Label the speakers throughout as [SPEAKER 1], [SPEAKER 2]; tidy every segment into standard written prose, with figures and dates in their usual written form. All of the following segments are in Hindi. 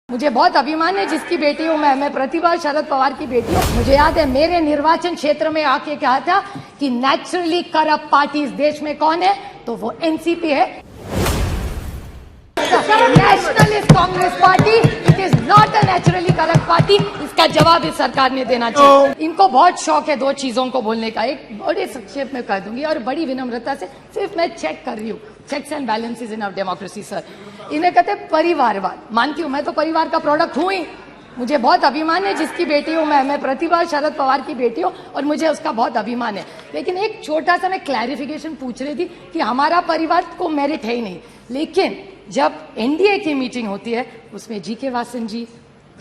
[SPEAKER 1] मुझे बहुत अभिमान है जिसकी बेटी हूँ मैं प्रतिभा शरद पवार की बेटी हूँ। मुझे याद है मेरे निर्वाचन क्षेत्र में आके कहा था कि नेचुरली करप्ट पार्टी इस देश में कौन है, तो वो एनसीपी है। Nationalist Congress party it is not a naturally corrupt party. इसका जवाब इस सरकार ने देना चाहिए। इनको बहुत शौक है दो चीजों को बोलने का, एक बड़े संक्षेप में कह दूंगी और बड़ी विनम्रता से सिर्फ मैं चेक कर रही हूँ, checks and balances in our democracy sir. इन्हें कहते हैं परिवारवाद। मानती हूँ मैं तो परिवार का प्रोडक्ट हूं ही। मुझे बहुत अभिमान है जिसकी बेटी हूँ मैं प्रतिभा शरद पवार की बेटी हूँ और मुझे उसका बहुत अभिमान है। लेकिन एक छोटा सा मैं क्लैरिफिकेशन पूछ रही थी कि हमारा परिवार को मेरिट है ही नहीं, लेकिन जब एनडीए की मीटिंग होती है उसमें जीके वासन जी,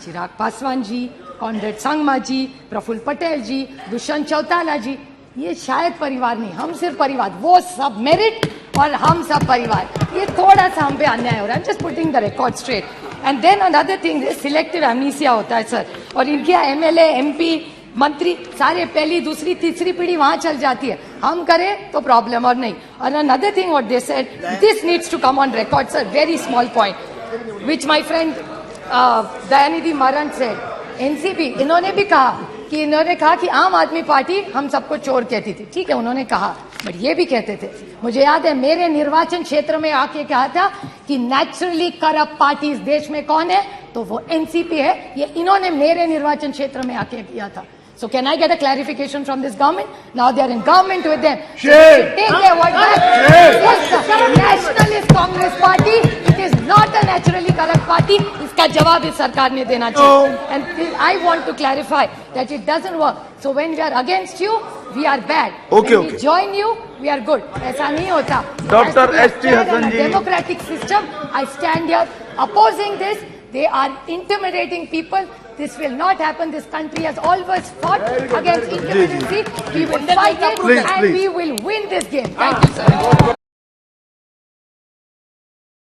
[SPEAKER 1] चिराग पासवान जी, कॉनरेड संगमा जी, प्रफुल्ल पटेल जी, दुष्यंत चौटाला जी, ये शायद परिवार नहीं, हम सिर्फ परिवार, वो सब मेरिट और हम सब परिवार। ये थोड़ा सा हम पे अन्याय हो रहा है। Just putting the record straight. And then another thing, selective amnesia होता है सर, और इनके एमएलए एमपी मंत्री सारे पहली दूसरी तीसरी पीढ़ी वहां चल जाती है। हम करें तो प्रॉब्लम और नहीं। और another thing what they said, this needs to come on record sir, very small point which my friend Dayanidhi Maran said. NCP इन्होंने भी कहा कि आम आदमी पार्टी हम सबको चोर कहती थी। ठीक है, उन्होंने कहा, बट ये भी कहते थे, मुझे याद है मेरे निर्वाचन क्षेत्र में आके कहा था कि नेचुरली करप्ट पार्टी इस देश में कौन है, तो वो एनसीपी है। ये इन्होंने मेरे निर्वाचन क्षेत्र में आके किया था। So can I get a clarification from this government? Now they are in government with them. Take their word back. Yes, sir. Nationalist Congress Party, it is not a naturally corrupt party. इसका जवाब इस सरकार ने देना चाहिए. And I want to clarify that it doesn't work. So when we are against you, we are bad.
[SPEAKER 2] Okay,
[SPEAKER 1] when we join you, we are good. ऐसा नहीं होता.
[SPEAKER 2] Dr. S.T. Hassan ji.
[SPEAKER 1] Democratic system. I stand here opposing this. They are intimidating people. This will not happen. This country has always fought against intimidacy. We will fight it and we will win this game. Thank you, sir.